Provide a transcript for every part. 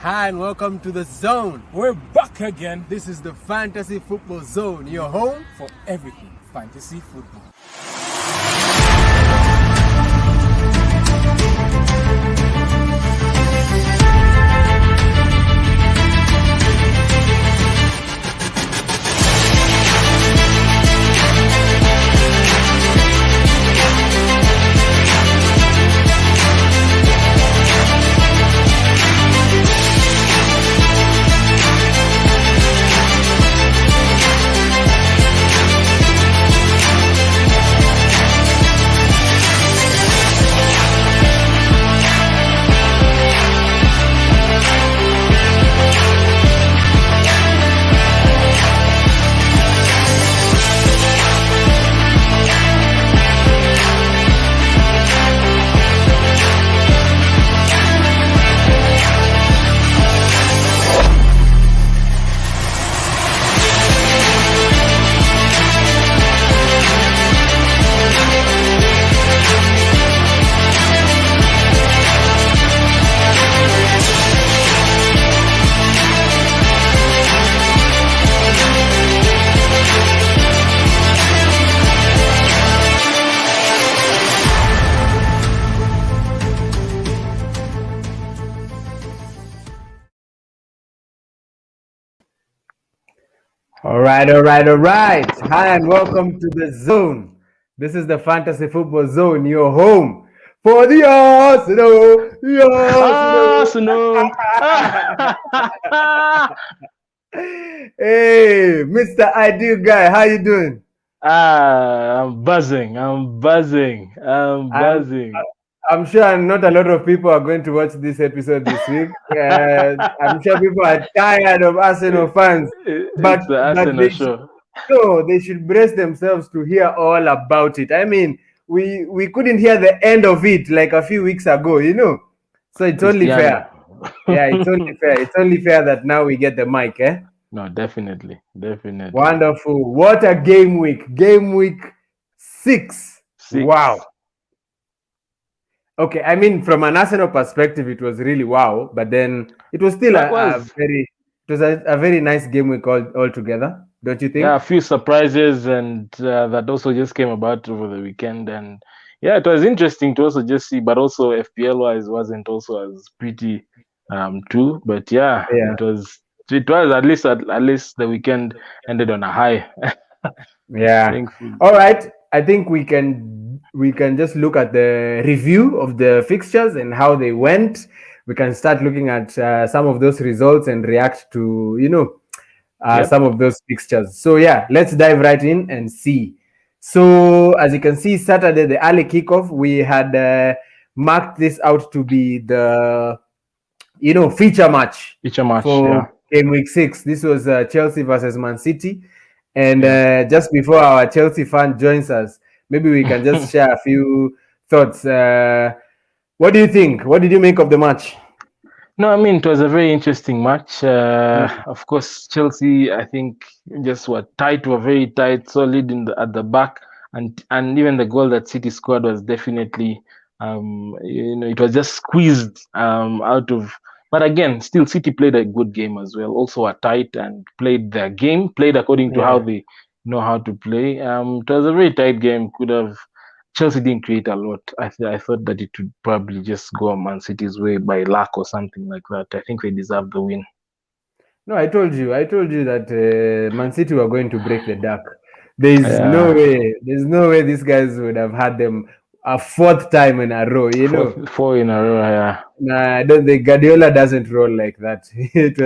Hi and welcome to the Zone. We're back again. This is the Fantasy Football Zone, your home for everything fantasy football. All right. Hi and welcome to the Zone. This is the Fantasy Football Zone, your home for the Arsenal. Hey, Mr. Ideal Guy, how you doing? I'm buzzing. I'm sure not a lot of people are going to watch this episode this week. I'm sure people are tired of Arsenal fans, but It's the Arsenal show. So they should brace themselves to hear all about it. I mean, we couldn't hear the end of it like a few weeks ago, you know. So it's only fair. Yeah, it's only fair. It's only fair that now we get the mic, eh? No, definitely. Wonderful. What a game week. Game week 6. Wow. Okay, I mean, from an Arsenal perspective, it was really wow, but then it was still a very nice game week altogether, don't you think? Yeah, a few surprises and that also just came about over the weekend, and yeah, it was interesting to also just see, but also FPL wise wasn't also as pretty too, but yeah. It was at least the weekend ended on a high. Yeah. All right. I think we can just look at the review of the fixtures and how they went. We can start looking at some of those results and react to, some of those fixtures. So yeah, let's dive right in and see. So as you can see, Saturday, the early kickoff, we had marked this out to be the, feature match for game week 6. This was Chelsea versus Man City. And just before our Chelsea fan joins us, maybe we can just share a few thoughts. What do you think? What did you make of the match? No, I mean, it was a very interesting match. Of course, Chelsea, I think, just were very tight, solid at the back, and even the goal that City scored was definitely, it was just squeezed out of. But again, still, City played a good game as well. Also, were tight and played their game, played according to how they know how to play. It was a very tight game. Chelsea didn't create a lot. I thought that it would probably just go Man City's way by luck or something like that. I think they deserve the win. No, I told you that Man City were going to break the duck. There's no way these guys would have had them a fourth time in a row, you know. Four in a row, yeah. Nah, Guardiola doesn't roll like that. it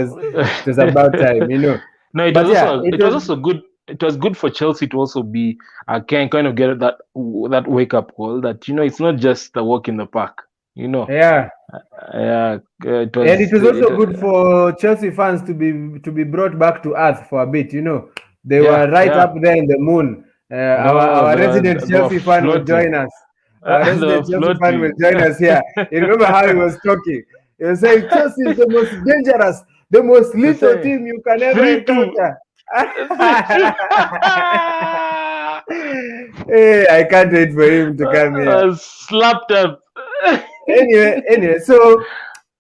was about time, you know. No, it was also good. It was good for Chelsea to also be kind of get that wake up call that it's not just a walk in the park, Yeah. It was also good for Chelsea fans to be brought back to earth for a bit, you know. They were right up there in the moon. Our resident Chelsea fan will join us. Our resident Chelsea fan will join us here. You remember how he was talking? He was saying Chelsea is the most dangerous, the most lethal team you can ever encounter. Hey, I can't wait for him to come here. Slapped up. Anyway, so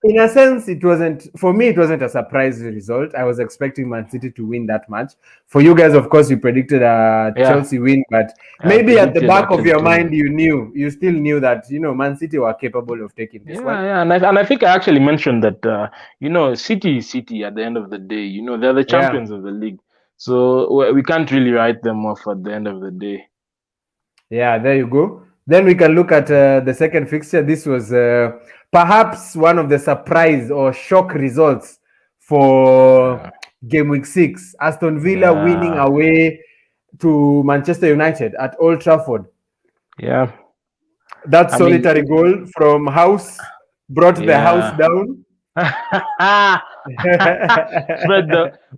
in a sense, it wasn't for me. It wasn't a surprise result. I was expecting Man City to win that match. For you guys, of course, you predicted a Chelsea win, but maybe at the back of your mind, you still knew that Man City were capable of taking this one. Yeah, and I think I actually mentioned that City at the end of the day, they're the champions of the league, so we can't really write them off at the end of the day. Yeah, there you go. Then we can look at the second fixture. This was perhaps one of the surprise or shock results for game week 6. Aston Villa winning away to Manchester United at Old Trafford. Yeah. That solitary goal from House brought the house down.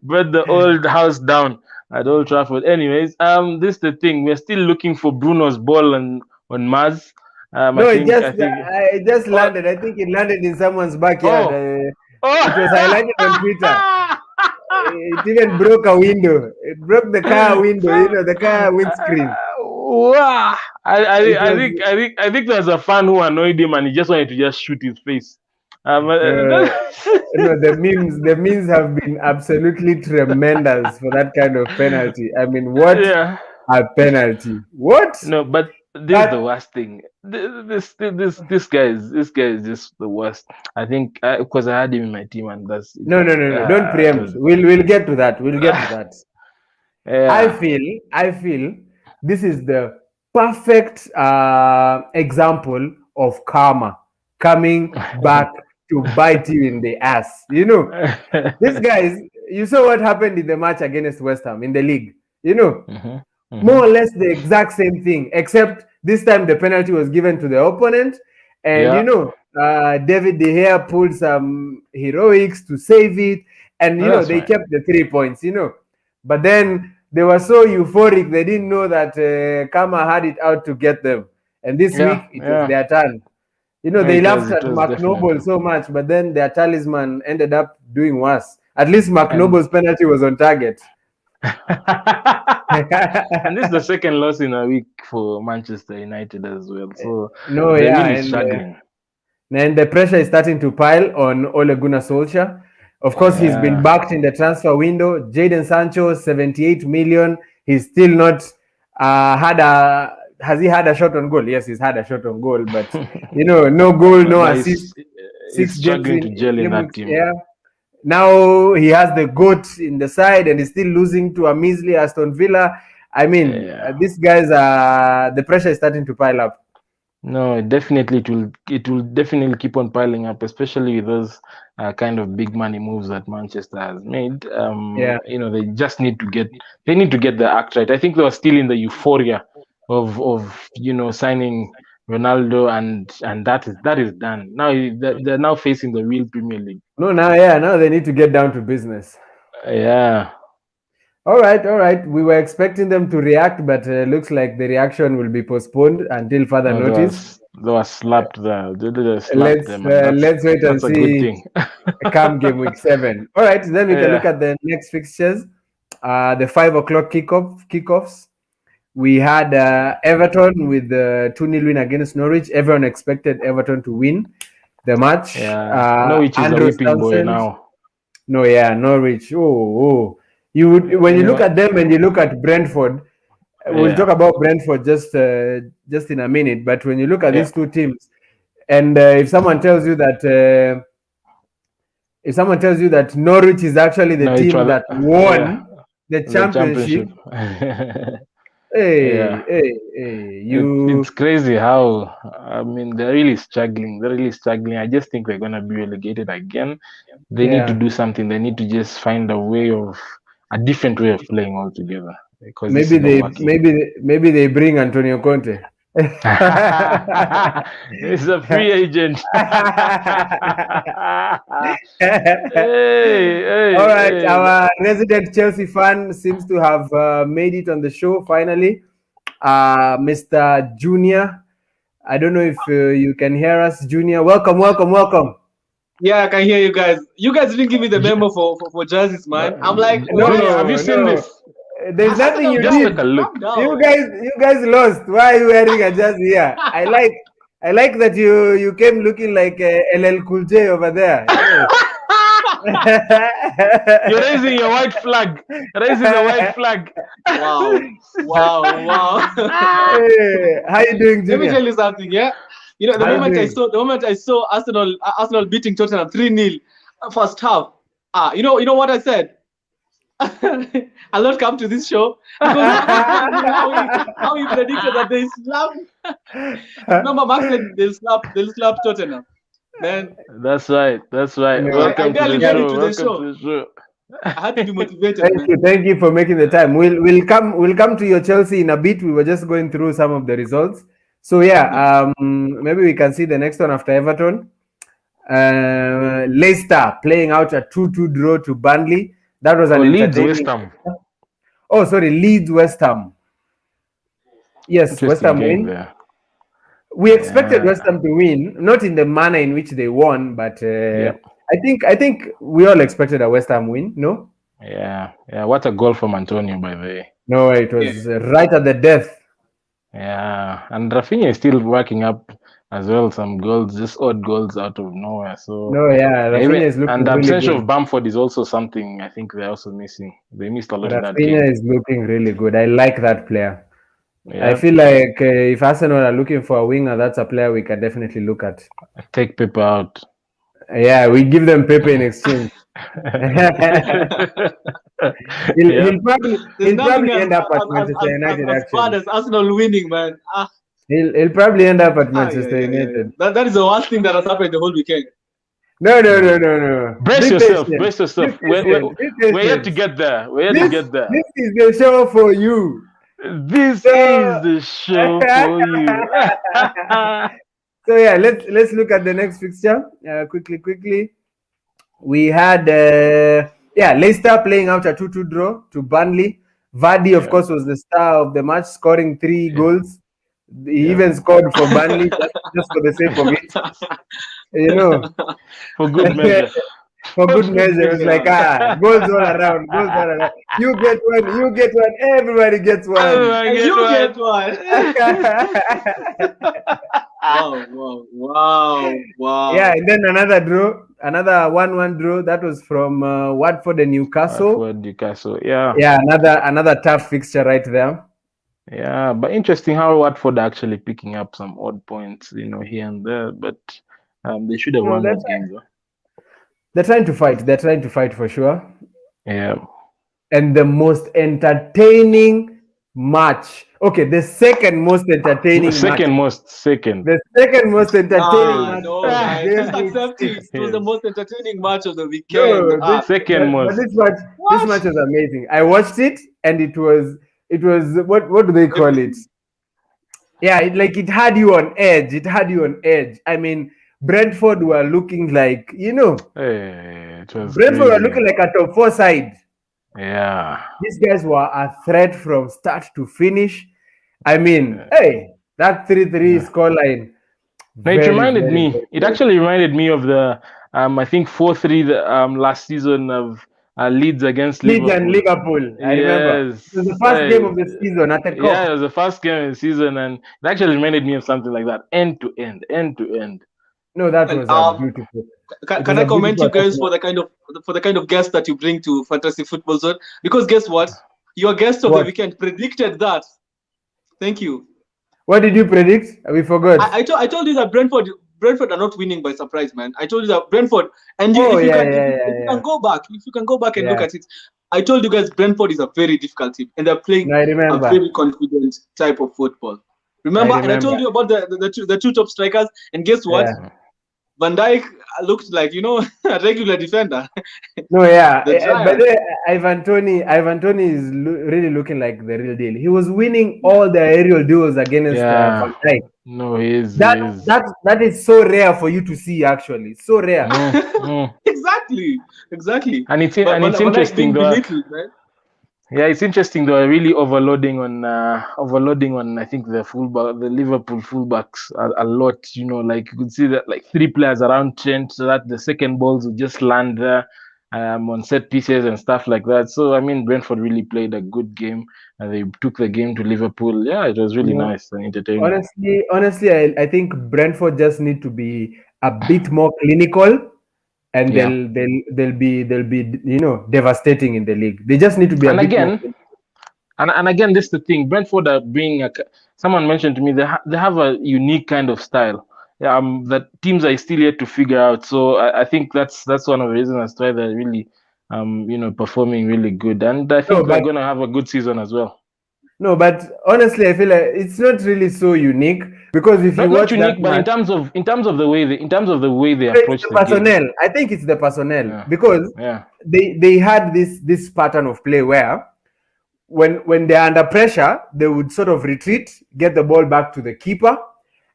brought the old house down at Old Trafford. Anyways, this is the thing. We're still looking for Bruno's ball on Maz. It just landed. I think it landed in someone's backyard. It was highlighted on Twitter. It even broke a window. It broke the car window, the car windscreen. Wow! I think there's a fan who annoyed him and he just wanted to just shoot his face. The memes have been absolutely tremendous for that kind of penalty. I mean, what a penalty! What? No, but this is the worst thing. This guy is just the worst. I think because I had him in my team, and that's no. Don't preempt. We'll get to that. We'll get to that. I feel this is the perfect example of karma coming back to bite you in the ass. These guys. You saw what happened in the match against West Ham in the league. More or less the exact same thing, except this time the penalty was given to the opponent, and David De Gea pulled some heroics to save it, and they kept the 3 points. But then they were so euphoric they didn't know that Karma had it out to get them, and this week it was their turn. They laughed at Mark Noble so much, but then their talisman ended up doing worse. At least Mark Noble's penalty was on target. And this is the second loss in a week for Manchester United as well. So they're really struggling. And the pressure is starting to pile on Ole Gunnar Solskjaer. Of course, he's been backed in the transfer window. Jadon Sancho, 78 million. He's still not has he had a shot on goal? Yes, he's had a shot on goal, but no goal, no assist. He's struggling to gel in that team. Yeah. Now he has the GOAT in the side and he's still losing to a measly Aston Villa. I mean, these guys the pressure is starting to pile up. No, it will definitely keep on piling up, especially with those kind of big money moves that Manchester has made. They just need to get the act right. I think they were still in the euphoria of signing Ronaldo, and that is done. Now they're now facing the real Premier League. Now they need to get down to business. Yeah. All right. We were expecting them to react, but looks like the reaction will be postponed until further notice. They were slapped there. Let's wait and see. Come game week 7. All right, then we can look at the next fixtures. The 5 o'clock kickoffs. We had Everton with the 2-0 win against Norwich. Everyone expected Everton to win the match. Norwich is a whipping boy now. Norwich. When you look at them and you look at Brentford, we'll talk about Brentford just in a minute. But when you look at these two teams, and if someone tells you that Norwich is actually the team that won the championship. It's crazy how they're really struggling. I just think they're gonna be relegated again. They need to do something. They need to just find a different way of playing altogether. Because maybe they bring Antonio Conte. He's a free agent. All right, our resident Chelsea fan seems to have made it on the show finally. Mr. Junior, I don't know if you can hear us, Junior. Welcome. Yeah, I can hear you guys. You guys didn't give me the memo for jerseys, man. I'm like, have you seen this? There's nothing you did. Take a look. You guys lost. Why are you wearing a jersey here? I like I like that you came looking like LL Cool J over there. Yes. You're raising your white flag. Raising the white flag. Wow. Hey, how you doing, Let me Junior? tell you something, yeah. You know, the How you moment doing? I saw Arsenal beating Tottenham 3-0 first half. You know what I said? I'll not come to this show because Max told me how he predicted that they slap. Remember, Max said they'll slap Tottenham. Man, That's right. That's right. No, I Welcome to barely the made it show. to the Welcome show. to the show. I had to be motivated, man. Thank you for making the time. We'll come to your Chelsea in a bit. We were just going through some of the results. So yeah, maybe we can see the next one after Everton. Leicester playing out a 2-2 draw to Burnley. That was an Leeds entertaining. West Ham. Oh, sorry, Leeds West Ham. Yes, West Interesting Ham game win. there. We expected Yeah. West Ham to win, not in the manner in which they won, but Yeah. I think we all expected a West Ham win. No, Yeah. What a goal from Antonio, by the way. no, it was right at the death. Yeah, and Rafinha is still working up as well. Some goals, just odd goals out of nowhere. So No, yeah, Rafinha is looking and the really absence good. of Bamford is also something I think they're also missing. They missed a lot in that game. Rafinha is looking really good. I like that player. Yeah. I feel like if Arsenal are looking for a winger, that's a player we can definitely look at. Take Pepe out. Yeah, we give them Pepe in exchange. He'll probably end up at Manchester United. As bad Actually, as Arsenal winning, man. he'll probably end up at Manchester United. That is the worst thing that has happened the whole weekend. No. Brace Be yourself. patient. Brace yourself. Be patient. We're yet to get there. We're yet to get there. This is the show for you. This is the show for you. So yeah, let's look at the next fixture quickly. We had Leicester playing out a 2-2 draw to Burnley. Vardy, of course, was the star of the match, scoring 3 goals. He even scored for Burnley just for the sake of it. You know, for good measure. For good measure, it's like goals all around. You get one, everybody gets one. Get one. Wow. Yeah, and then another 1-1 draw. That was from Watford and Newcastle. Yeah. Yeah, another tough fixture right there. Yeah, but interesting how Watford are actually picking up some odd points, here and there. But they should have won that game, though. They're trying to fight. They're trying to fight for sure. Yeah. And the most entertaining match. Okay, the second most entertaining match. Second. The second most entertaining match. No, just accept it. It was the most entertaining match of the weekend. Second most. This match was amazing. I watched it and it was what do they call it? Yeah, it had you on edge. I mean, Brentford were looking like, Brentford were looking like a top 4 side. Yeah. These guys were a threat from start to finish. I mean, that 3-3 scoreline. It actually reminded me of the, I think 4-3 last season of Leeds against Liverpool. Leeds and Liverpool. I remember. It was the first game of the season at the cup. Yeah, it was the first game of the season, and it actually reminded me of something like that, end to end. No, that was beautiful. Can I commend you guys for the kind of guests that you bring to Fantasy Football Zone? Because guess what? Your guest of the weekend predicted that. Thank you. What did you predict? We forgot. I told you that Brentford are not winning by surprise, man. I told you that Brentford, and if you can go back and look at it, I told you guys Brentford is a very difficult team, and they're playing a very confident type of football. Remember, and I told you about the two top strikers, and guess what? Yeah. Van Dijk looked like a regular defender. No, yeah, but Ivan Toney is really looking like the real deal. He was winning all the aerial duels against Van Dijk. No, he is. That is so rare for you to see. Actually, so rare. Exactly. And it's interesting though. Yeah, it's interesting though. Really overloading on I think the Liverpool fullbacks a lot. Like you could see that like 3 players around Trent, so that the second balls would just land there. on set pieces and stuff like that. So I mean, Brentford really played a good game, and they took the game to Liverpool. Yeah, it was really nice and entertaining. Honestly, I think Brentford just need to be a bit more clinical, and they'll be devastating in the league. They just need to be a bit more. And again, this is the thing. Brentford are being someone mentioned to me they have a unique kind of style. That teams are still yet to figure out. So I think that's one of the reasons as to why they're really performing really good. And I think they're going to have a good season as well. No, but honestly, I feel like it's not really so unique, because if you watch unique, but in terms of the way they approach the personnel, game. I think it's the personnel, because they had this pattern of play where when they're under pressure, they would sort of retreat, get the ball back to the keeper,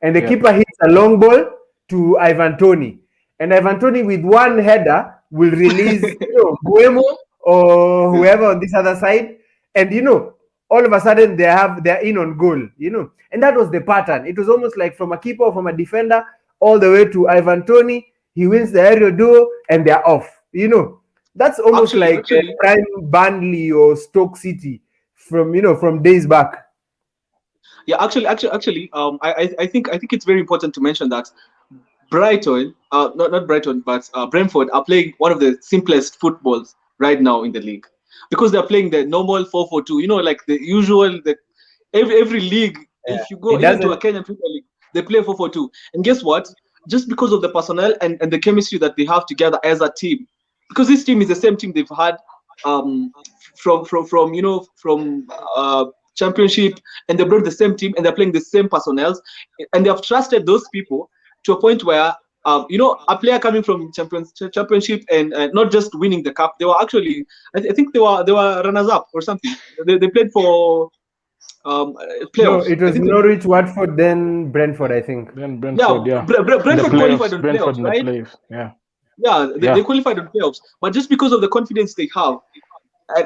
and the keeper hits a long ball to Ivan Toney, and Ivan Toney with one header will release Buemo or whoever on this other side, and all of a sudden they're in on goal, and that was the pattern. It was almost like from a keeper or from a defender all the way to Ivan Toney. He wins the aerial duel and they're off. That's almost like prime Burnley or Stoke City from days back. Yeah, actually, I think it's very important to mention that Brighton, not Brighton, but Brentford are playing one of the simplest footballs right now in the league, because they're playing the normal 4-4-2. Like the usual, every league. If you go into a Kenyan Premier League, they play 4-4-2. And guess what? Just because of the personnel and the chemistry that they have together as a team, because this team is the same team they've had from Championship, and they brought the same team and they're playing the same personnel, and they have trusted those people to a point where a player coming from Championship and not just winning the cup, they were actually, I think they were runners up or something. They played for playoffs. No, it was Norwich, Watford, then Brentford, I think. Then Brentford, Brentford qualified on playoffs, right? They qualified on playoffs, but just because of the confidence they have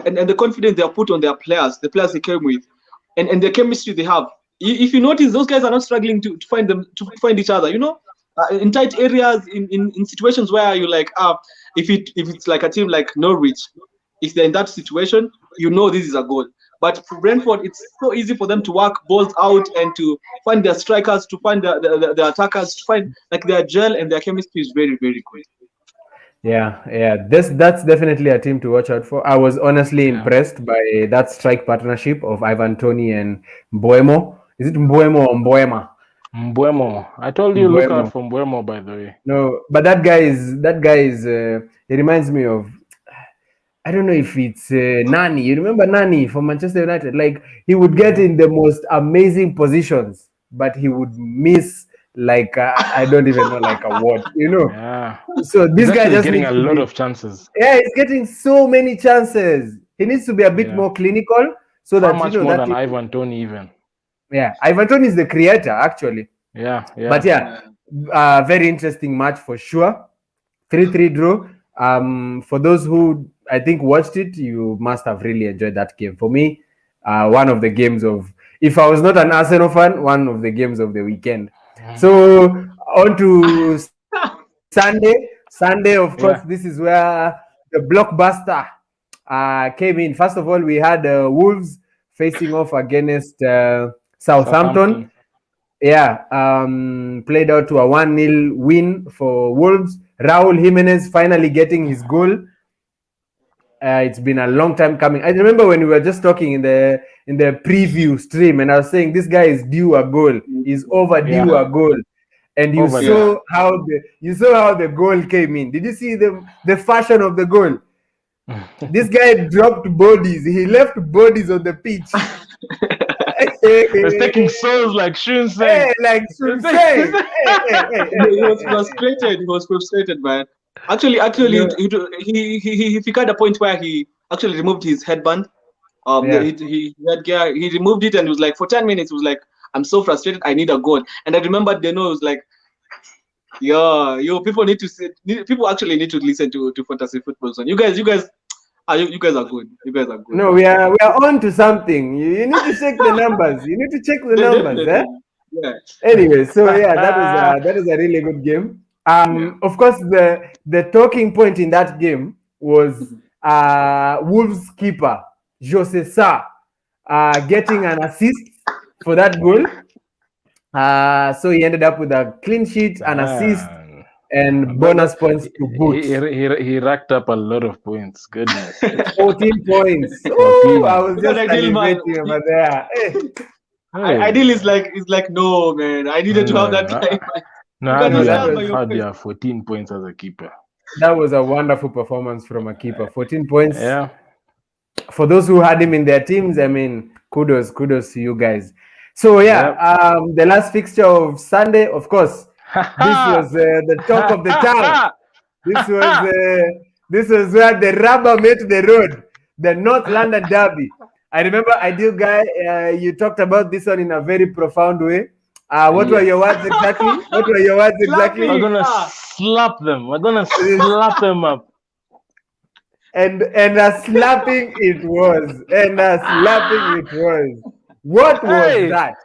and the confidence they have put on the players they came with, and the chemistry they have. If you notice, those guys are not struggling to find each other. In tight areas, in situations where you like, if it's like a team like Norwich, if they're in that situation, this is a goal. But for Brentford, it's so easy for them to work balls out and to find their strikers, to find the attackers, to find like their gel, and their chemistry is very, very good. Yeah. That's definitely a team to watch out for. I was honestly impressed by that strike partnership of Ivan Toney and Mbuemo. Is it Mbuemo or Mbuema? Mbuemo. I told you look out for Mbuemo, by the way. No, but that guy is. It reminds me of. I don't know if it's Nani. You remember Nani from Manchester United? Like, he would get in the most amazing positions, but he would miss like I don't even know, like a word, Yeah. So this guy just getting a lot of chances. Yeah, he's getting so many chances. He needs to be a bit more clinical, so that much more than Ivan Toney even. Yeah, Ivan Toney is the creator actually. Yeah. But very interesting match for sure. 3-3 draw. For those who I think watched it, you must have really enjoyed that game. For me, one of the games of, if I was not an Arsenal fan, one of the games of the weekend. So on to Sunday, of course, this is where the blockbuster came in. First of all, we had Wolves facing off against Southampton. Played out to a 1-0 win for Wolves. Raul Jimenez finally getting his goal. It's been a long time coming. I remember when we were just talking in the preview stream, and I was saying this guy is due a goal. He's overdue a goal. And you saw how the goal came in. Did you see the fashion of the goal? This guy dropped bodies. He left bodies on the pitch. He's taking souls like Shunsei. He was frustrated. He was frustrated, man. Actually, he figured a point where he actually removed his headband. He removed it, and it was like for 10 minutes. It was like, I'm so frustrated. I need a goal. And I remember it was like, people actually need to listen to fantasy football zone. You guys are good. You guys are good. No, we are on to something. You need to check the numbers. You need to check the numbers, eh? Yeah. Anyway, so that is a really good game. Of course, the talking point in that game was Wolves keeper Jose Sa getting an assist for that goal. So he ended up with a clean sheet, an assist, and bonus points to boot. He racked up a lot of points. Goodness. 14 points. Ooh, I was just salivating over there. Ideal is like no, man. I needed to have that guy. No, how do you have 14 points as a keeper? That was a wonderful performance from a keeper. 14 points. Yeah. For those who had him in their teams, I mean, kudos to you guys. So yeah, the last fixture of Sunday, of course, this was the talk of the town. This was where the rubber met the road, the North London Derby. I remember, Ideal Guy, you talked about this one in a very profound way. What were your words exactly? We're gonna slap them. We're gonna slap them up. And a slapping it was. What was that?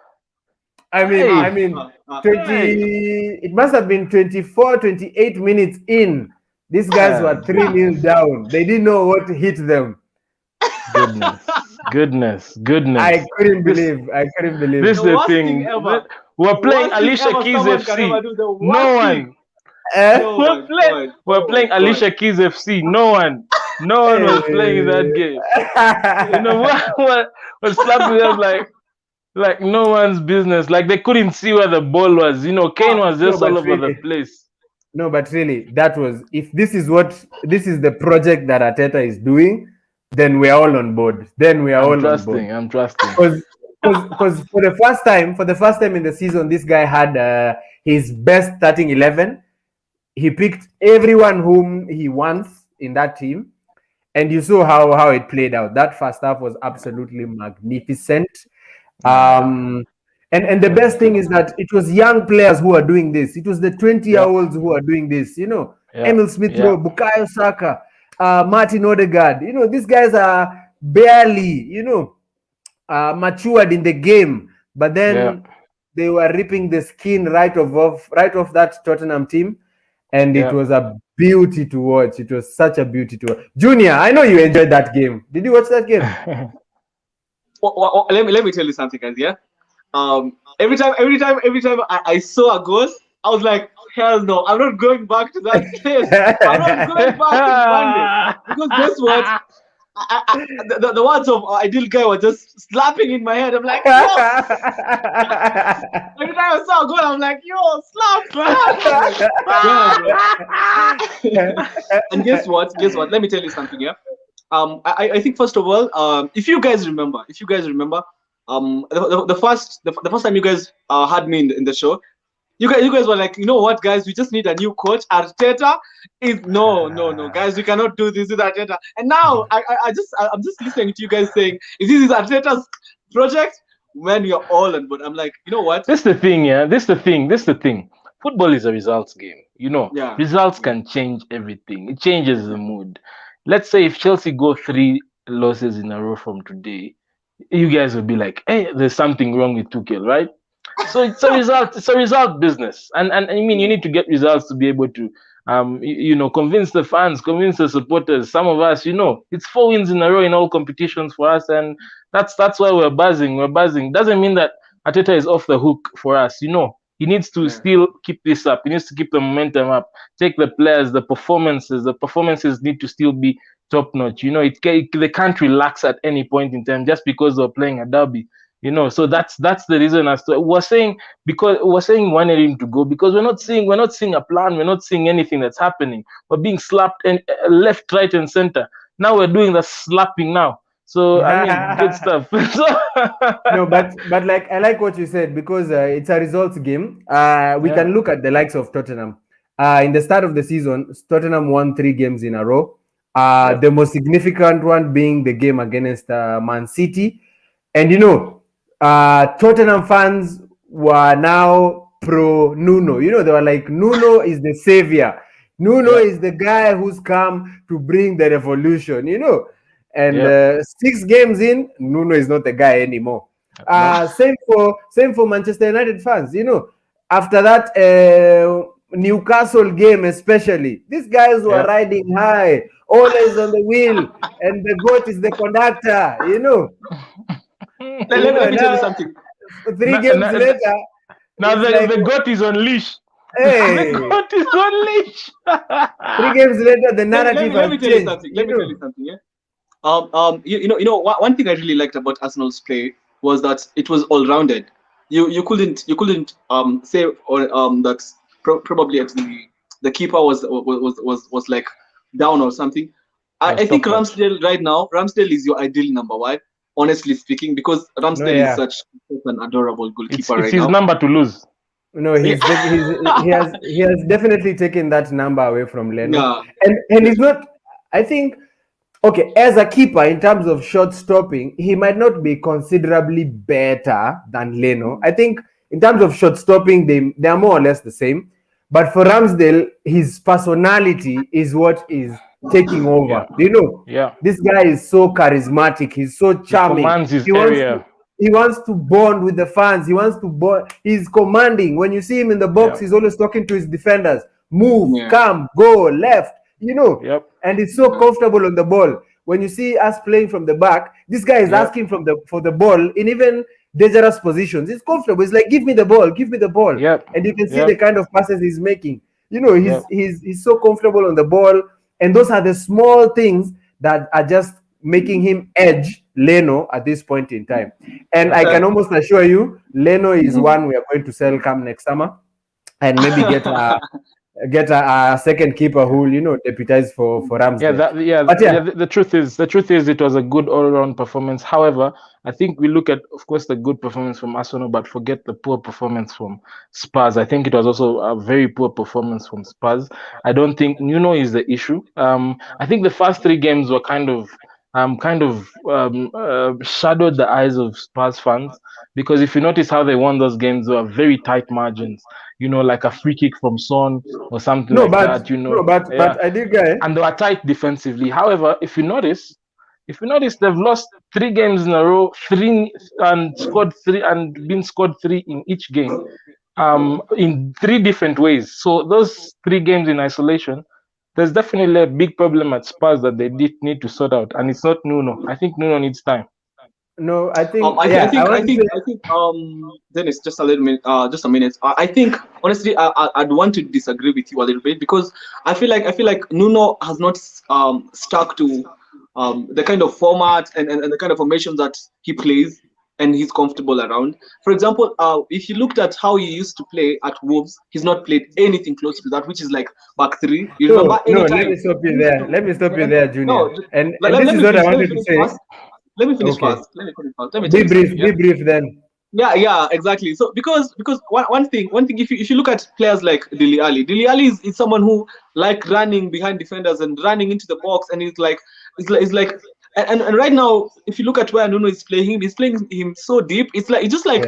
I mean, 20. It must have been 24, 28 minutes in. These guys were 3-0 down. They didn't know what hit them. Goodness. I couldn't believe. This is the thing. We're playing Alicia Keys FC. No one. We're playing Alicia Keys FC. No one was playing that game. You know what slapping them like no one's business. Like they couldn't see where the ball was. You know, Kane was just all over the place. No, but really, that was, if this is the project that Arteta is doing, then we are all on board. I'm trusting. Because for the first time in the season, this guy had his best starting 11. He picked everyone whom he wants in that team, and you saw how it played out. That first half was absolutely magnificent. And the best thing is that it was young players who are doing this. It was the 20-year-olds who are doing this. You know, Emil Smith-Rowe, Bukayo Saka, Martin Odegaard. You know, these guys are barely, matured in the game, but then they were ripping the skin right off that Tottenham team, and it was a beauty to watch. It was such a beauty to watch. Junior, I know you enjoyed that game. Did you watch that game? Let me tell you something, guys. Yeah. Every time I saw a goal, I was like, hell no, I'm not going back to that place. I'm not going back to Monday. Because guess what? The words of Ideal Guy were just slapping in my head. I'm like, yo! Every time I saw a goal, I'm like, yo, slap. And guess what? Let me tell you something, yeah. I think first of all, if you guys remember, the first time you guys had me in the show, you guys were like, you know what, guys, we just need a new coach. Arteta is no, guys, we cannot do this with Arteta. And now I'm just listening to you guys saying, if this is Arteta's project, when you're all on board, I'm like, you know what? This is the thing, yeah. This is the thing. Football is a results game. You know, results can change everything. It changes the mood. Let's say if Chelsea go 3 losses in a row from today, you guys will be like, hey, there's something wrong with Tuchel, right? So it's a result business. And I mean, you need to get results to be able to convince the fans, convince the supporters. Some of us, it's 4 wins in a row in all competitions for us, and that's why we're buzzing. Doesn't mean that Arteta is off the hook for us. He needs to still keep this up. He needs to keep the momentum up. Take the players, the performances need to still be top notch. They can't relax at any point in time just because they're playing a derby. So that's the reason as to we're saying we wanted him to go because we're not seeing a plan. We're not seeing anything that's happening. We're being slapped and left, right, and center. Now we're doing the slapping now. So I mean, good stuff. No, but like I like what you said because it's a results game. We can look at the likes of Tottenham. In the start of the season, Tottenham won 3 games in a row. The most significant one being the game against Man City, and Tottenham fans were now pro Nuno. They were like, Nuno is the savior. Nuno is the guy who's come to bring the revolution. And 6 games in, Nuno is not the guy anymore. Same for Manchester United fans. After that Newcastle game especially. These guys were riding high, always on the wheel, and the goat is the conductor. Let me tell you something. 3 games later, now the goat is on leash. Hey, the goat is on leash. 3 games later, the narrative let me has tell changed. you something. Let me tell you something. Yeah. One thing I really liked about Arsenal's play was that it was all rounded. You couldn't say that probably the keeper was like down or something. I think Ramsdale is your ideal number one, honestly speaking, because Ramsdale is such an adorable goalkeeper it's right his now. number to lose. No, he has definitely taken that number away from Leno. Yeah. And he's not, I think, okay, as a keeper, in terms of shot stopping, he might not be considerably better than Leno. I think in terms of shot stopping, they are more or less the same. But for Ramsdale, his personality is what is taking over. This guy is so charismatic. He's so charming. He commands his area. He wants to bond with the fans. He wants to bond. He's commanding. When you see him in the box, he's always talking to his defenders. Move, come, go, left. And he's so comfortable on the ball. When you see us playing from the back, this guy is asking for the ball in even dangerous positions. He's comfortable. He's like, give me the ball, give me the ball. And you can see the kind of passes he's making. He's so comfortable on the ball. And those are the small things that are just making him edge Leno at this point in time. And I can almost assure you, Leno is one we are going to sell come next summer, and maybe get a second keeper who will, deputize for Ramsdale. The truth is it was a good all-around performance. However, I think we look at, of course, the good performance from Arsenal, but forget the poor performance from Spurs. I think it was also a very poor performance from Spurs. I don't think Nuno is the issue. I think the first 3 games were kind of shadowed the eyes of Spurs fans, because if you notice how they won those games, they were very tight margins. Like a free kick from Son or something that. But I did get. And they were tight defensively. However, if you notice, they've lost 3 games in a row, 3 and scored 3 and been scored 3 in each game, in 3 different ways. So those 3 games in isolation, there's definitely a big problem at Spurs that they did need to sort out, and it's not Nuno. I think Nuno needs time. No, I think. I think. Dennis, just a minute. I think honestly, I'd want to disagree with you a little bit, because I feel like Nuno has not stuck to the kind of format and the kind of formation that he plays and he's comfortable around. For example, if you looked at how he used to play at Wolves, he's not played anything close to that, which is like back 3. You remember? Let me stop you there, Junior. No, and this is what I wanted to say. Let me finish first. Be brief then. Yeah, exactly. So because one thing, if you look at players like Dele Alli is someone who like running behind defenders and running into the box, and he's like and right now, if you look at where Nuno is playing him so deep. It's just like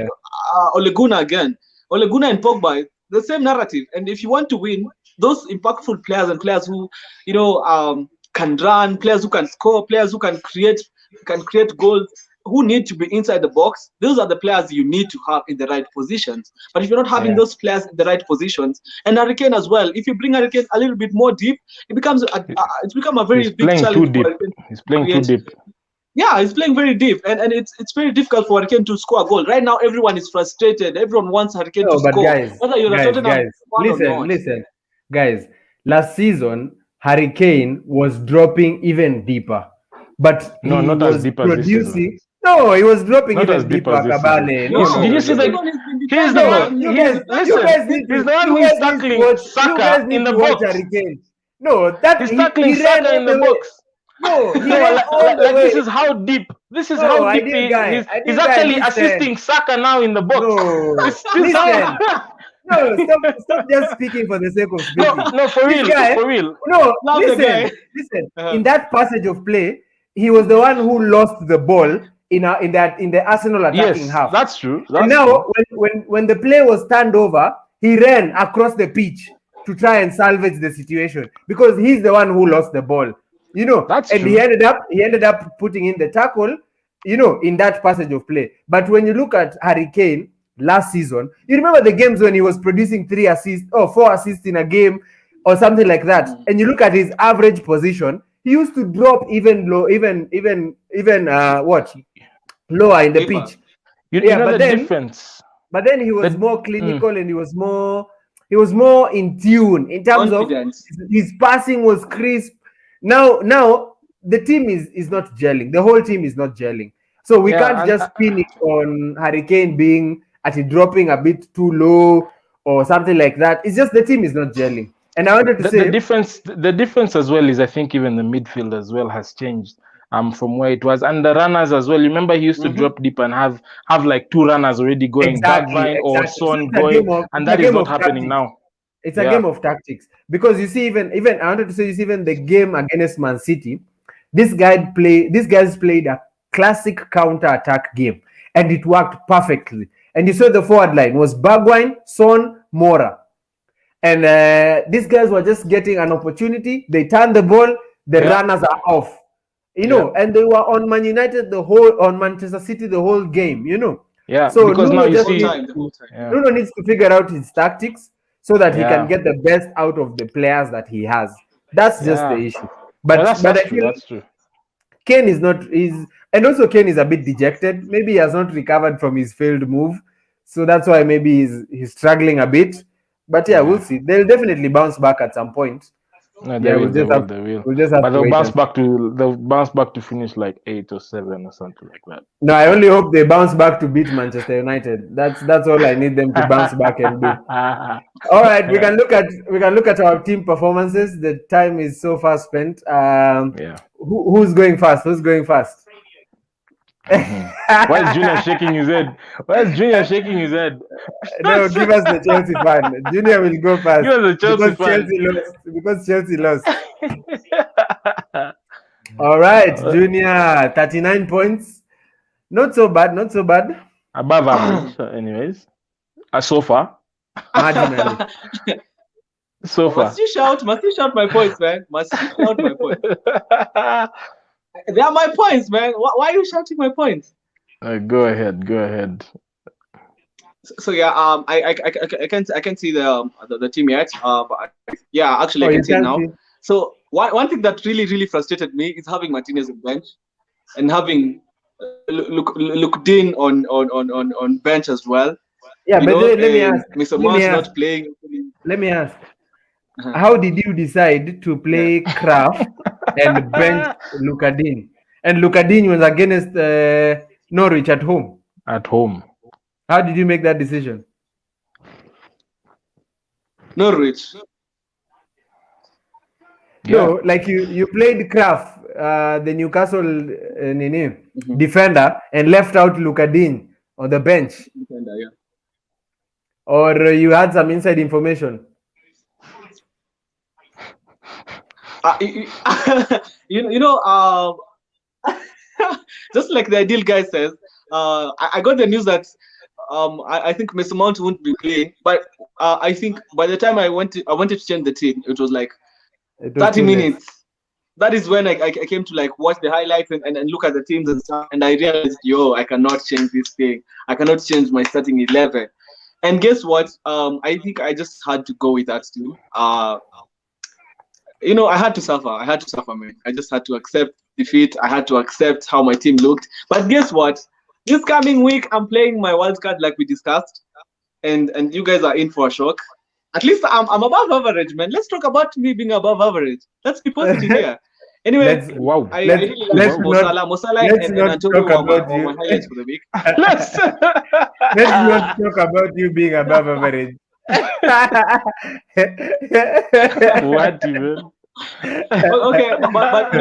Ole Gunnar again. Ole Gunnar and Pogba, the same narrative. And if you want to win, those impactful players and players who can run, players who can score, players who can create goals, who need to be inside the box, those are the players you need to have in the right positions. But if you're not having those players in the right positions, and Harry Kane as well, if you bring Harry Kane a little bit more deep, it's become a very big challenge. He's playing too deep. Yeah, he's playing very deep, and it's very difficult for Harry Kane to score a goal. Right now, everyone is frustrated. Everyone wants Harry Kane to score. Listen, guys. Last season, Harry Kane was dropping even deeper. But not as deep as this season. No, he was dropping not even as deep deeper. As this Did you see that? He's the one. He's the one who is tackling Saka in the box. No, he's tackling Saka in the box. No, this is how deep. This is how deep he's actually assisting Saka now in the box. No, stop just speaking for the sake of speaking. No, for real. No, listen. In that passage of play, he was the one who lost the ball in the Arsenal attacking half. That's true. When the play was turned over, he ran across the pitch to try and salvage the situation, because he's the one who lost the ball. That's and true. he ended up putting in the tackle, in that passage of play. But when you look at Harry Kane, last season, you remember the games when he was producing 3 assists or 4 assists in a game or something like that, and you look at his average position, he used to drop even low, even lower in the pitch. You know the difference. But then he was more clinical and he was more in tune in terms Confidence. of his passing was crisp. Now the team is not gelling. The whole team is not gelling. So we can't just pin it on Harry Kane being dropping a bit too low or something like that. It's just the team is not gelling. And I wanted to say the difference as well is I think even the midfield as well has changed from where it was, and the runners as well. Remember, he used to drop deep and have like 2 runners already going, Bergwijn or Son going, and that is not happening now. It's a game of tactics, because you see, even I wanted to say, you see, even the game against Man City, these guys played a classic counter-attack game, and it worked perfectly. And you saw the forward line was Bergwijn, Son, Moura. And these guys were just getting an opportunity. They turned the ball, the runners are off. And they were on Man United on Manchester City the whole game, Yeah, so because Nuno now you see, Nuno needs to figure out his tactics so that he can get the best out of the players that he has. That's just the issue. But I feel that's true. Kane and also Kane is a bit dejected. Maybe he has not recovered from his failed move, so that's why maybe he's struggling a bit. But we'll see. They'll definitely bounce back at some point. No, they will. We'll just have but they'll to bounce back to finish like 8 or 7 or something like that. No, I only hope they bounce back to beat Manchester United. That's all I need them to bounce back and do. All right, we can look at our team performances. The time is so far spent. Who's going fast? Why is Junior shaking his head? No, give us the Chelsea fan. Junior will go fast. Give us the Chelsea fan. Because Chelsea lost. All right, Junior, 39 points. Not so bad. Above average, anyways. So far. Marginally. So far. Must you shout my points, man? Must you shout my points? They are my points, man. Why are you shouting my points? Go ahead. So I can't see the team yet. But actually I can see it now. So one thing that really frustrated me is having Martinez on bench and having looked in on bench as well. Yeah, but let me ask. Mr. Mount not playing. Let me ask. How did you decide to play Kraft and bench Lukadin? And Lukadin was against Norwich at home. How did you make that decision? Norwich. No, like you played Kraft, the Newcastle defender, and left out Lukadin on the bench. Defender, yeah. Or you had some inside information. Just like the ideal guy says, I got the news that I think Mr. Mount won't be playing, but I think by the time I wanted to change the team, it was like 30 minutes. That is when I came to like watch the highlights and look at the teams and stuff, and I realized, I cannot change this thing. I cannot change my starting 11. And guess what? I think I just had to go with that team. I had to suffer, man. I just had to accept defeat. I had to accept how my team looked. But guess what? This coming week, I'm playing my wild card like we discussed, and you guys are in for a shock. At least I'm above average, man. Let's talk about me being above average. Let's be positive here. Anyway, I really like Mo Salah and Antonio were my highlights for the week. Let's not talk about you being above average. What even? Okay, but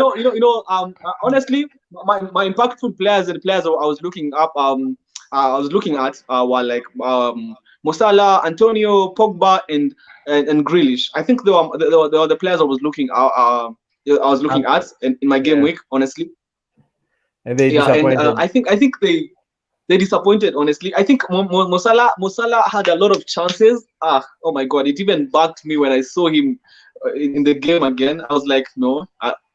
honestly, my impactful players and players I was looking up, were like Mo Salah, Antonio, Pogba, and Grealish. I think they were the players I was looking at in my game week, honestly. And they disappointed. And I think they disappointed, honestly. I think Mo Salah had a lot of chances. Oh my God, it even bugged me when I saw him in the game again. I was like, no,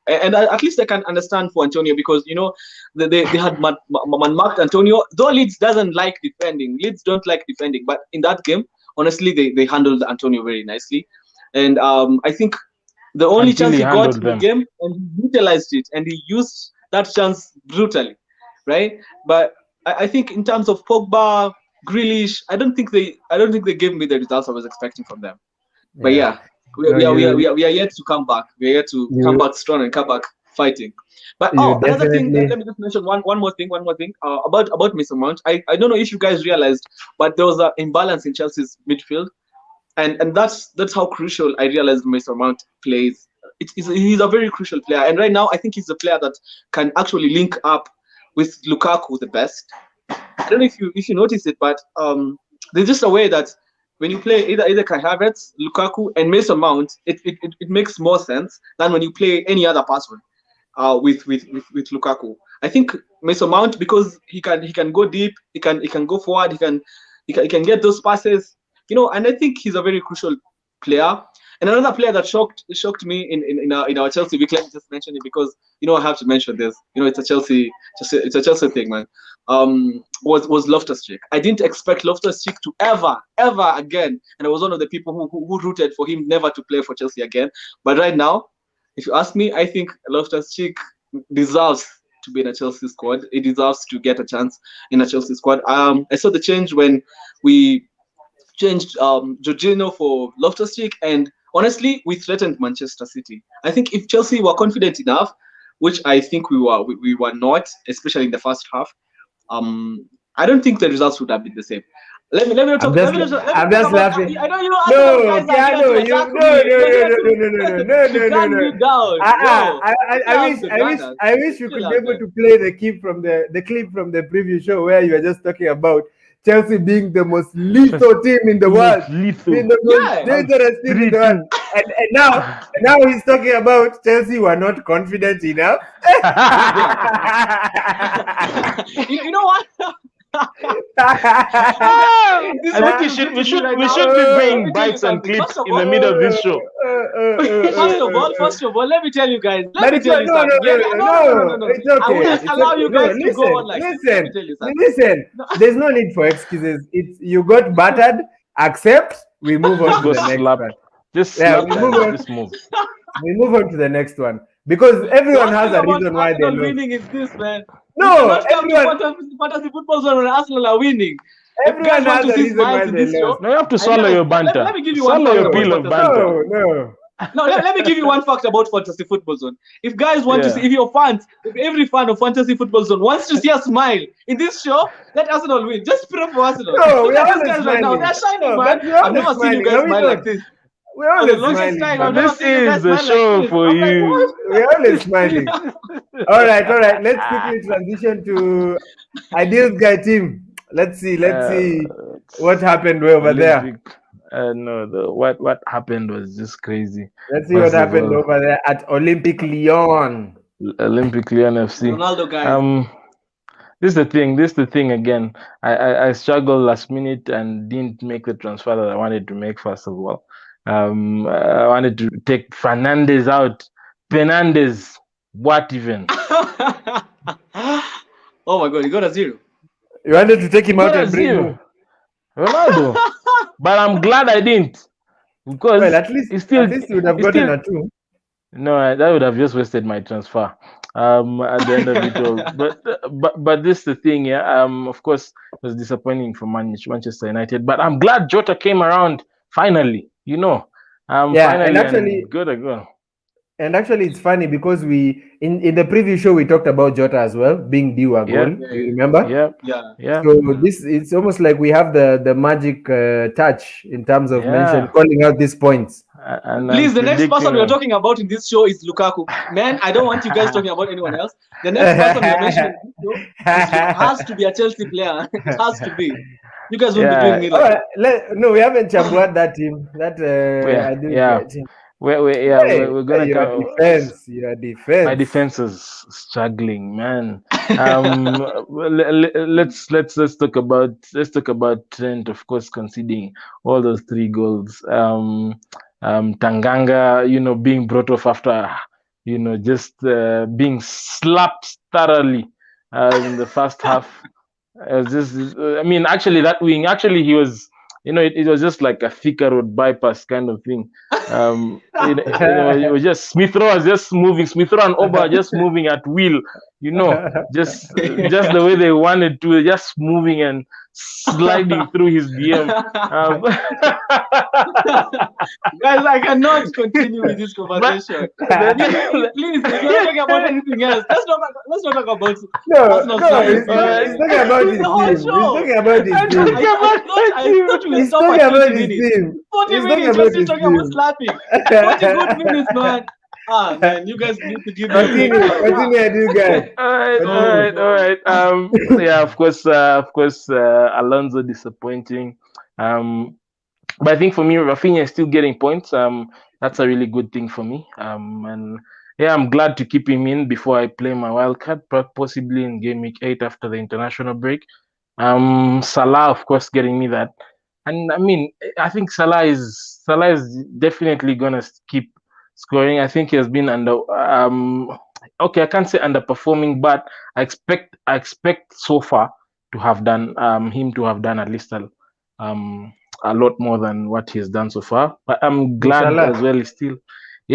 And at least I can understand for Antonio, because they had marked Antonio. Though Leeds doesn't like defending, Leeds don't like defending, but in that game, honestly, they handled Antonio very nicely, and I think the only chance he got in the game, and he utilized it, and he used that chance brutally, right? But I think in terms of Pogba, Grealish, I don't think they gave me the results I was expecting from them. But we are yet to come back. We are yet to come back strong and come back fighting. But another thing, let me just mention one more thing about Mason Mount. I don't know if you guys realized, but there was an imbalance in Chelsea's midfield, and that's how crucial I realized Mason Mount plays. He's a very crucial player, and right now I think he's a player that can actually link up with Lukaku the best. I don't know if you notice it, but there's just a way that when you play either Kai Havertz, Lukaku, and Mason Mount, it makes more sense than when you play any other person with Lukaku. I think Mason Mount, because he can go deep, he can go forward, he can get those passes, and I think he's a very crucial player. And another player that shocked me in our Chelsea week, let me just mention it because I have to mention this. It's a Chelsea thing, man. Was Loftus-Cheek. I didn't expect Loftus-Cheek to ever again, and I was one of the people who rooted for him never to play for Chelsea again. But right now, if you ask me, I think Loftus-Cheek deserves to be in a Chelsea squad. He deserves to get a chance in a Chelsea squad. I saw the change when we changed Jorginho for Loftus-Cheek, and honestly, we threatened Manchester City. I think if Chelsea were confident enough, which I think we were not, especially in the first half, I don't think the results would have been the same. Let me not talk. I'm just laughing. I know you. No. I wish you could be able to play the clip from the previous show where you were just talking about Chelsea being the most lethal team in the world, being the most dangerous team in the world, and now he's talking about Chelsea were not confident enough. You know what? I think we should be bringing bites and clips in the middle of this show. First of all, let me tell you guys. No. It's okay. I will just allow you guys to go on like this. Listen. There's no need for excuses. You got battered. Accept. We move on to the next one. We move on to the next one because everyone has a reason why they're winning. Is this, man? No, everyone. Fantasy football zone when Arsenal are winning. Everyone has a reason why they lost. No, you have to swallow your banter. Let me give you swallow your pill of banter. No, let me give you one fact about Fantasy Football Zone. If guys want to see, if every fan of Fantasy Football Zone wants to see a smile in this show, let Arsenal win. Just put up for Arsenal. No, we are guys right now. They're shining, man. I've never seen you guys smile like this. We're always smiling. This is the show for you. We're always smiling. All right. Let's quickly transition to Ideal's guy team. Let's see what happened over there. What happened was just crazy. Let's see what happened over there at Olympic Lyon. Olympic Lyon FC. Ronaldo guy. This is the thing again. I struggled last minute and didn't make the transfer that I wanted to make first of all. I wanted to take Fernandes out. Fernandes, what even? Oh my God, he got a 0. You wanted to take him out and bring him? Ronaldo. But I'm glad I didn't. Because at least you would have gotten a 2. No, that would have just wasted my transfer. At the end of it all. But this is the thing, of course, it was disappointing for Manchester United. But I'm glad Jota came around finally. Finally, and actually, good to go. And actually, it's funny because we in the previous show we talked about Jota as well being due a goal. You remember? Yeah. So it's almost like we have the magic touch in terms of calling out these points. And please, the next person we are talking about in this show is Lukaku. Man, I don't want you guys talking about anyone else. The next person we are mentioning in this show has to be a Chelsea player. It has to be. You guys won't be doing me like no, we haven't chambered that team. We're gonna your defense. My defense is struggling, man. Let's talk about Trent, of course, conceding all those 3 goals. Tanganga, being brought off after just being slapped thoroughly in the first half. Actually, that wing, he was, it was just like a Thika Road bypass kind of thing. It was just Smith Rowe was just moving, Smith Rowe and Oba just moving at will, just the way they wanted to, just moving and sliding through his DM. Guys, I cannot continue with this conversation. Please, if you're talking about anything else, let's not talk about. He's talking about his team. He's talking about his team. I thought we stop at 20 minutes. 40 minutes, we're still talking about slapping. 40 good minutes, man. Man, you guys need to give me. Continue, guys. All right. Yeah, of course, Alonso disappointing. But I think for me, Rafinha is still getting points. That's a really good thing for me. And yeah, I'm glad to keep him in before I play my wild card, possibly in game week 8 after the international break. Salah, of course, getting me that. And I think Salah is definitely gonna keep scoring. I think he has been okay, I can't say underperforming, but I expect so far to have done him to have done at least a lot more than what he's done so far. But I'm glad as well.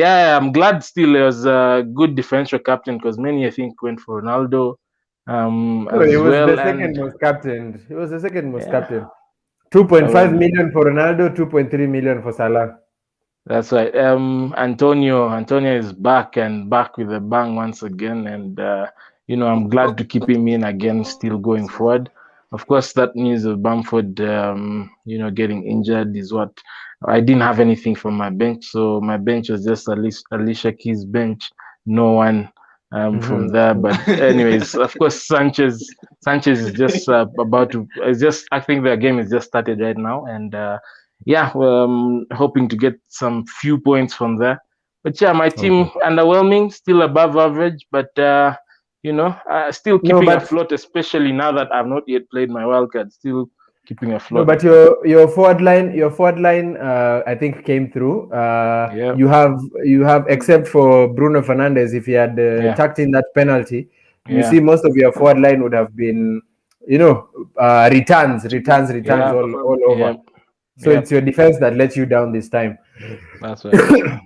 I'm glad still he was a good differential captain, because many I think went for Ronaldo. He was the second most captained. He was the second most captain. 2.5 million for Ronaldo, 2.3 million for Salah. That's right. Antonio is back with a bang once again, and I'm glad to keep him in again, still going forward. Of course, that news of Bamford, getting injured is what I didn't have anything from my bench, so my bench was just Alicia Keys' bench. No one from there. But anyways, of course, Sanchez is just about to. I think their game is just started right now, and hoping to get some few points from there. But yeah, my team underwhelming, still above average, but still keeping afloat, especially now that I've not yet played my wildcard. Still keeping afloat. No, but your forward line, I think came through. You have, except for Bruno Fernandes, if he had tucked in that penalty, you see most of your forward line would have been, returns all over. So it's your defense that lets you down this time. That's right.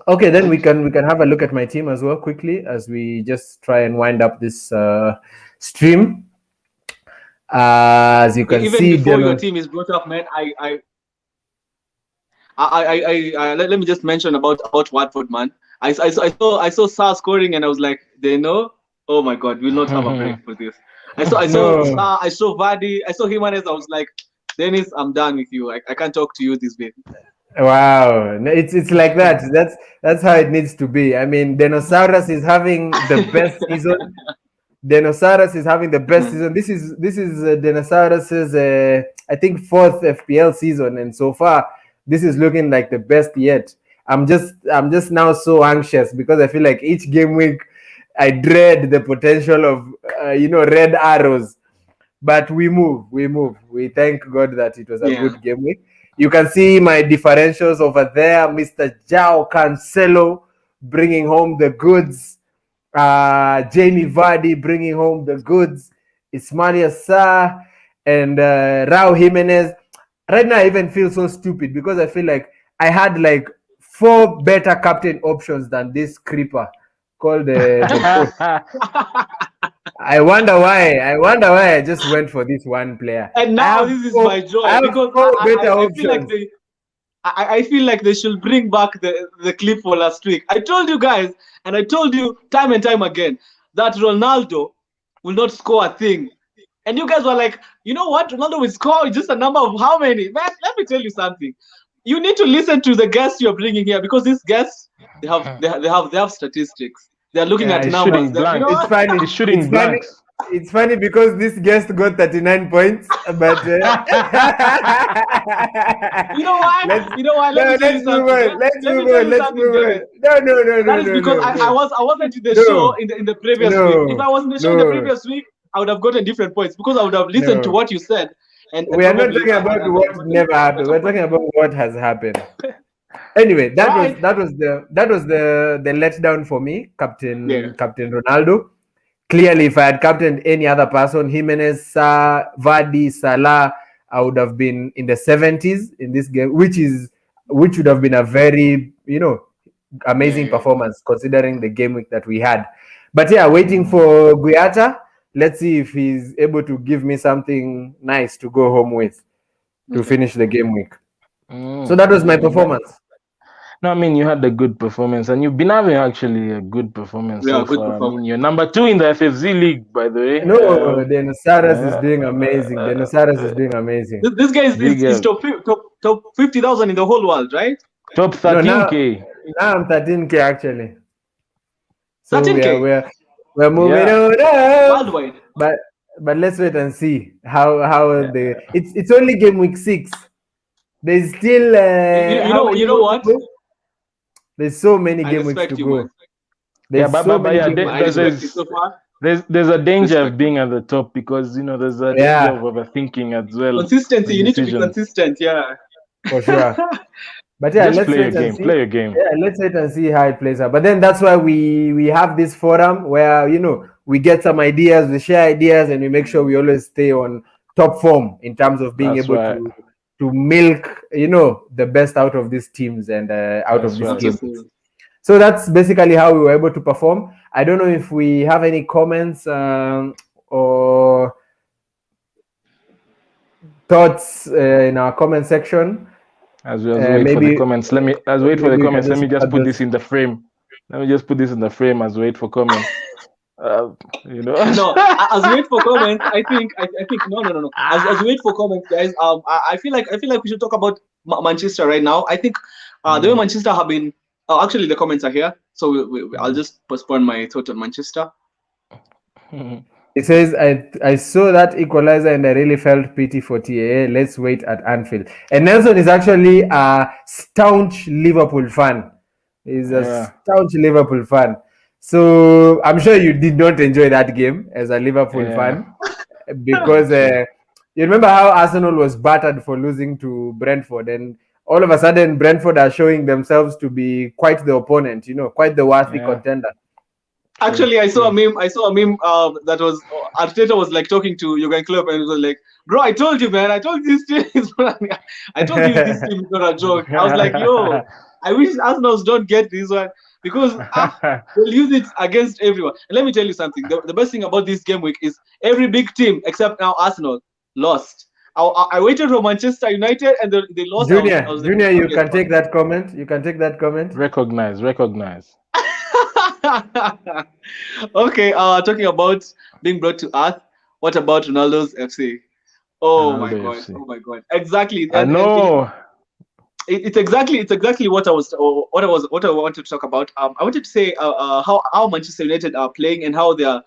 Okay, then we can have a look at my team as well quickly as we just try and wind up this stream. As you can see, before your team is brought up, man, let me just mention about Watford, man. I saw Sa scoring and I was like, oh my God, we'll not have a break for this. I saw Sa, I saw Vardy, I saw Jimenez. I was like, Dennis, I'm done with you. I can't talk to you this way. Wow, it's like that. That's how it needs to be. I mean, Dinosaurus is having the best season. Dinosaurus is having the best season. This is Dinosaurus's I think 4th FPL season, and so far this is looking like the best yet. I'm just now so anxious because I feel like each game week I dread the potential of red arrows. But we move. We thank God that it was a good game week. You can see my differentials over there. Mr. João Cancelo bringing home the goods. Jamie Vardy bringing home the goods. Ismail Assar and Raul Jimenez. Right now, I even feel so stupid because I feel like I had like 4 better captain options than this creeper called the I wonder why I just went for this one player. And now this is my joy because I feel like they should bring back the clip for last week. I told you guys, and I told you time and time again, that Ronaldo will not score a thing. And you guys were like, you know what? Ronaldo will score just a number of how many? Man, let me tell you something. You need to listen to the guests you're bringing here because these guests, they have statistics. They're looking at numbers. It's funny. He's shooting blanks. It's funny because this guest got 39 points, but you know why? Let's move on. No. That is because I wasn't in the show in the previous week. If I was in the show in the previous week, I would have gotten different points because I would have listened to what you said. And we are not talking about what never happened. We're talking about what has happened. Anyway, that was the letdown for me, Captain Ronaldo. Clearly, if I had captained any other person, Jimenez, Vardy, Salah, I would have been in the 70s in this game, which would have been a very, amazing performance considering the game week that we had. But yeah, waiting for Guiata. Let's see if he's able to give me something nice to go home with to finish the game week. So that was my performance. No, I mean, you had a good performance, and you've been having actually a good performance so far. I mean, you're number 2 in the FFZ league, by the way. No, Denosaurus is doing amazing. Denosaurus is doing amazing. This guy is top 50,000 in the whole world, right? Top 13K. Now I'm 13K actually. So 13K. We're moving on. Worldwide. But let's wait and see how it's only game week 6. There's still you know what? There's so many game weeks to go. There's a danger of being at the top because there's a danger of overthinking as well. Consistency, you need to be consistent, for sure. But yeah, let's play a game. Yeah, let's wait and see how it plays out. But then that's why we have this forum where we get some ideas, we share ideas, and we make sure we always stay on top form in terms of being able to milk the best out of these teams and out of this game. So that's basically how we were able to perform. I don't know if we have any comments or thoughts in our comment section. As we wait for the comments, let me just put this in the frame. Let me just put this in the frame as we wait for comments. No, as we wait for comments, I think no. As we wait for comments, guys, I feel like we should talk about Manchester right now. I think the way Manchester have been. Actually, the comments are here, so I'll just postpone my thought on Manchester. It says, I saw that equalizer and I really felt pity for TAA. Let's wait at Anfield. And Nelson is actually a staunch Liverpool fan. He's a staunch Liverpool fan. So I'm sure you did not enjoy that game as a Liverpool fan because you remember how Arsenal was battered for losing to Brentford, and all of a sudden Brentford are showing themselves to be quite the opponent, quite the worthy contender. Actually, I saw a meme that was Arteta was like talking to Jurgen Klopp and it was like, bro, I told you, man, I told you this team is not a joke. I was like, yo, I wish Arsenal don't get this one because they'll use it against everyone. And let me tell you something. The best thing about this game week is every big team except now Arsenal lost. I waited for Manchester United and they lost. Junior, you can take that comment. Recognize. Okay, talking about being brought to earth. What about Ronaldo's FC? Oh my god! Exactly. I know. It's exactly what I wanted to talk about. I wanted to say how Manchester United are playing and how their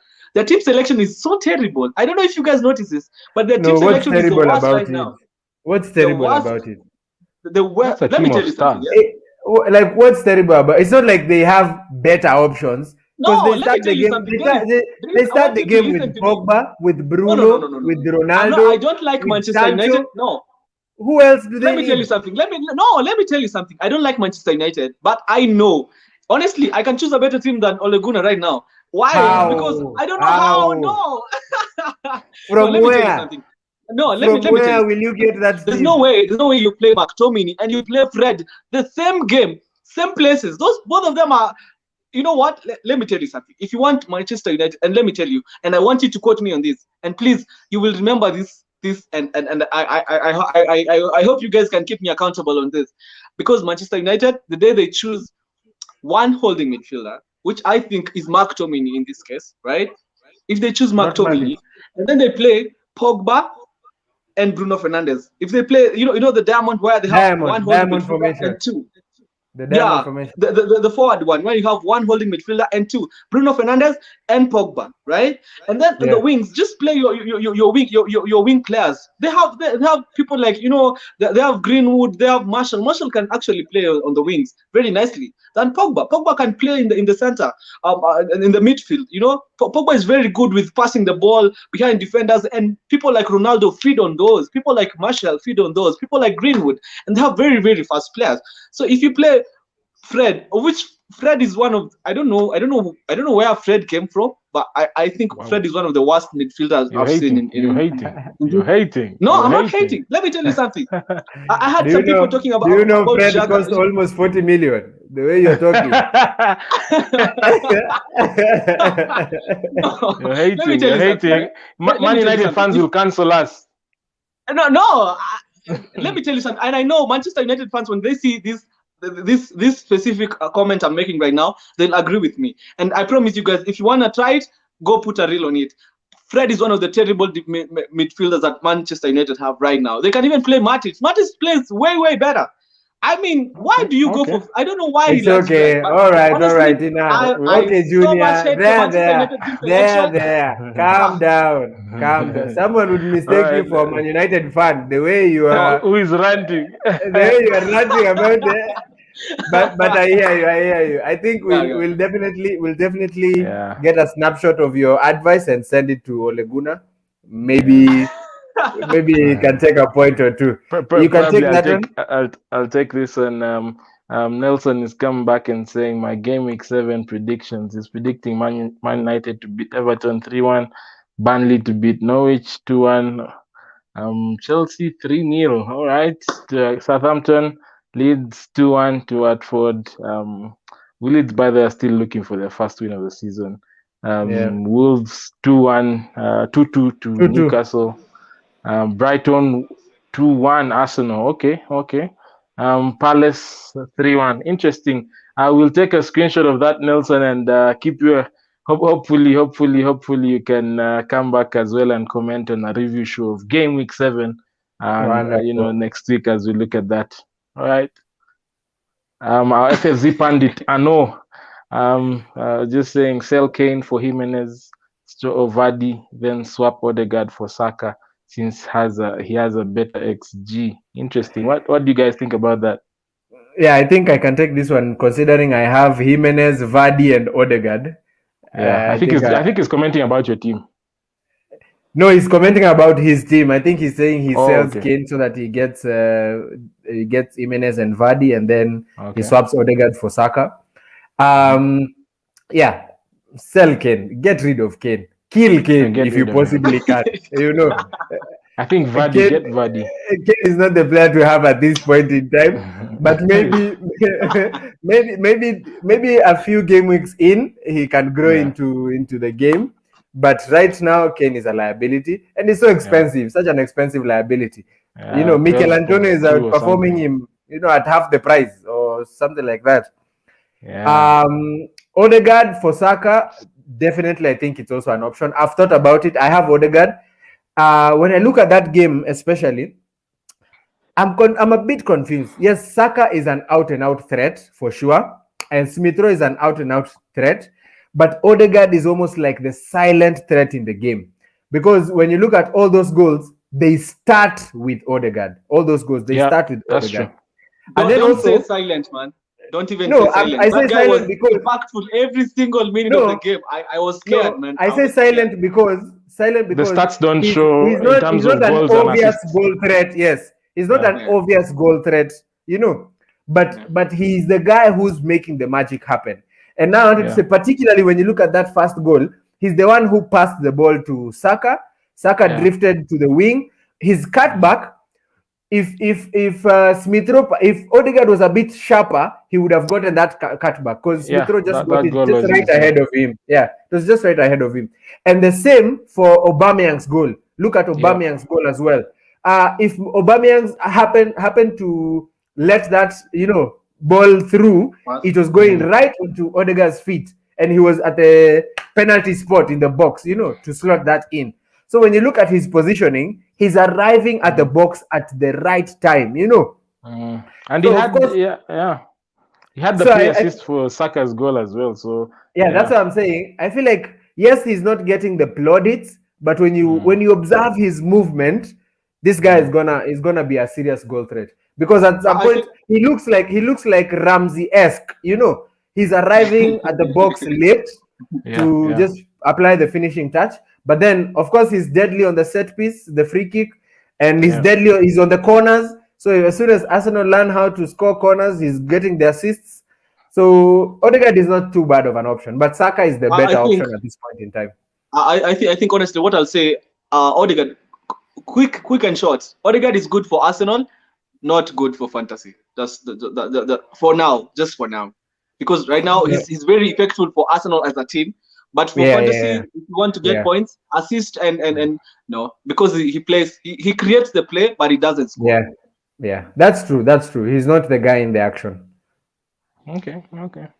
team selection is so terrible. I don't know if you guys notice this, but their team selection is the worst right now. What's terrible about it? Let me tell you something. Like, what's terrible about it? It's not like they have better options. No, they start the game with Pogba, with Bruno, with Ronaldo. I don't like Manchester United. No. Who else do they Let me tell you something. Let me tell you something. I don't like Manchester United, but I know. Honestly, I can choose a better team than Ole Gunnar right now. Why? How? Because I don't know how. No. From where? Let me tell you. Where will you get that? There's no way you play McTominay and you play Fred the same game, same places. Both of them are. You know what? Let me tell you something. If you want Manchester United, and let me tell you, and I want you to quote me on this, and please, you will remember this, and I hope you guys can keep me accountable on this, because Manchester United, the day they choose one holding midfielder, which I think is McTominay in this case, right? If they choose McTominay, and then they play Pogba and Bruno Fernandes. If they play, you know the diamond where they have one holding midfielder and two. The forward one where you have one holding midfielder and two, Bruno Fernandes and Pogba. right? And then the wings, just play your wing players. They have people like they have Greenwood, they have Marshall. Marshall can actually play on the wings very nicely. Then Pogba can play in the center, in the midfield. Pogba is very good with passing the ball behind defenders, and people like Ronaldo feed on those. People like Marshall feed on those. People like Greenwood, and they have very, very fast players. So if you play Fred, which Fred is one of I don't know where Fred came from, but I think Fred is one of the worst midfielders I've seen. You're hating. No, I'm not hating. Let me tell you something. I had some people talking about. Do you know Fred cost almost 40 million? The way you're talking. You're hating. Man United fans will cancel us. No. Let me tell you something. And I know Manchester United fans, when they see this specific comment I'm making right now, they'll agree with me. And I promise you guys, if you want to try it, go put a reel on it. Fred is one of the terrible midfielders that Manchester United have right now. They can even play Matic. Matic plays way, way better. I mean, why do you go for? I don't know why it's he likes okay. Fred, all right. Okay, Junior. There. Calm down. Someone would mistake you for a Man United fan. The way you are. Who is ranting? The way you are ranting about it. But I hear you. I think we'll definitely get a snapshot of your advice and send it to Ole Gunnar. Maybe you can take a point or two. You can take that one. I'll take this one. Nelson is coming back and saying my Gameweek 7 predictions is predicting Man United to beat Everton 3-1, Burnley to beat Norwich 2-1, Chelsea 3-0. All right, Southampton, Leeds 2-1 to Watford. Leeds, by the way, are still looking for their first win of the season. Wolves 2-1, 2-2 to Newcastle. Brighton 2-1 Arsenal. Okay. Palace 3-1. Interesting. I will take a screenshot of that, Nelson, and keep you. Hopefully you can come back as well and comment on a review show of Gameweek 7. Next week as we look at that. All right. Our FFZ pundit Ano, just saying sell Kane for Jimenez, or Vardy, then swap Odegaard for Saka, since he has a better XG. Interesting. What do you guys think about that? Yeah, I think I can take this one, considering I have Jimenez, Vardy, and Odegaard. Yeah, I think he's commenting about your team. No, he's commenting about his team. I think he's saying he sells Kane so that he gets Jimenez and Vardy, and then he swaps Odegaard for Saka. Yeah, sell Kane. Get rid of Kane. Kill Kane if you possibly can. I think Vardy, get Vardy. Kane is not the player to have at this point in time, but maybe a few game weeks in, he can grow into the game. But right now, Kane is a liability, and it's so expensive, such an expensive liability. Mikel Antonio is outperforming him, at half the price or something like that. Yeah. Odegaard for Saka, definitely, I think it's also an option. I've thought about it. I have Odegaard. When I look at that game, especially, I'm a bit confused. Yes, Saka is an out-and-out threat for sure, and Smith Rowe is an out-and-out threat. But Odegaard is almost like the silent threat in the game, because when you look at all those goals, they start with Odegaard. All those goals, they start with Odegaard. True. And then don't say silent, man. Don't even say silent. I say silent because impactful every single minute of the game. I was scared, man. I say silent because the stats don't show in terms of goals and assists. Goal threat. Yes, he's not an obvious goal threat, but he's the guy who's making the magic happen. And now I wanted to say, particularly when you look at that first goal, he's the one who passed the ball to Saka. Saka drifted to the wing. His cutback, if Odegaard was a bit sharper, he would have gotten that cutback, because Smith Rowe just got it just right ahead of him. Yeah, it was just right ahead of him. And the same for Aubameyang's goal. Look at Aubameyang's goal as well. If Aubameyang happened to let that, ball through, it was going right into Odegaard's feet, and he was at the penalty spot in the box, to slot that in. So when you look at his positioning, he's arriving at the box at the right time, And so he had the play assist for Saka's goal as well. So that's what I'm saying. I feel like Yes, he's not getting the plaudits, but when you observe his movement, this guy is gonna be a serious goal threat. Because at some point he looks like Ramsey-esque, you know. He's arriving at the box late to just apply the finishing touch. But then, of course, he's deadly on the set piece, the free kick, and he's on the corners. So as soon as Arsenal learn how to score corners, he's getting the assists. So Odegaard is not too bad of an option, but Saka is the better option at this point in time. I think honestly, what I'll say, Odegaard, quick and short. Odegaard is good for Arsenal, not good for fantasy. That's the for now, just for now, because right now he's very effective for Arsenal as a team. But for fantasy, if you want to get points, assist and no, because he plays, he creates the play, but he doesn't score. Yeah, that's true. He's not the guy in the action. Okay.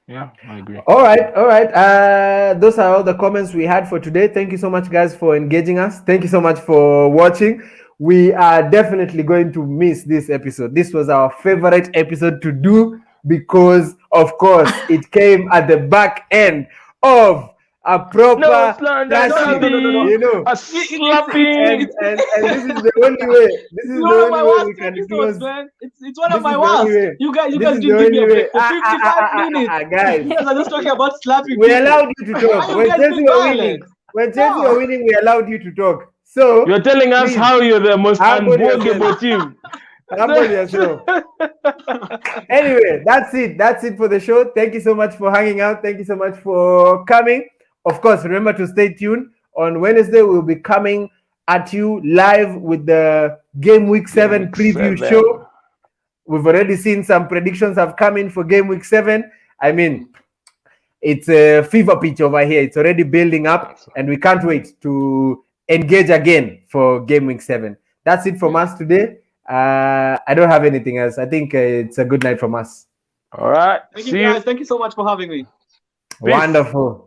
Yeah, I agree. All right. Those are all the comments we had for today. Thank you so much, guys, for engaging us. Thank you so much for watching. We are definitely going to miss this episode. This was our favorite episode to do because, of course, it came at the back end of a proper you know, a slapping, and this is the only way. This is the only way we can close. It's one of my worst. You guys didn't give me a break for 55 minutes. Guys, you guys are just talking about slapping. We allowed you to talk when Chelsea were winning. We allowed you to talk. So you're telling us how you're the most unbelievable team. Humble yourself. Anyway, that's it for the show. Thank you so much for hanging out. Thank you so much for coming. Of course, remember to stay tuned. On Wednesday, we'll be coming at you live with the Game Week 7 preview show. We've already seen some predictions have come in for Game Week 7. I mean, it's a fever pitch over here. It's already building up, and we can't wait to engage again for Game Week 7. That's it from us today. I don't have anything else. I think it's a good night from us. All right. Thank you, guys. Thank you so much for having me. Peace. Wonderful.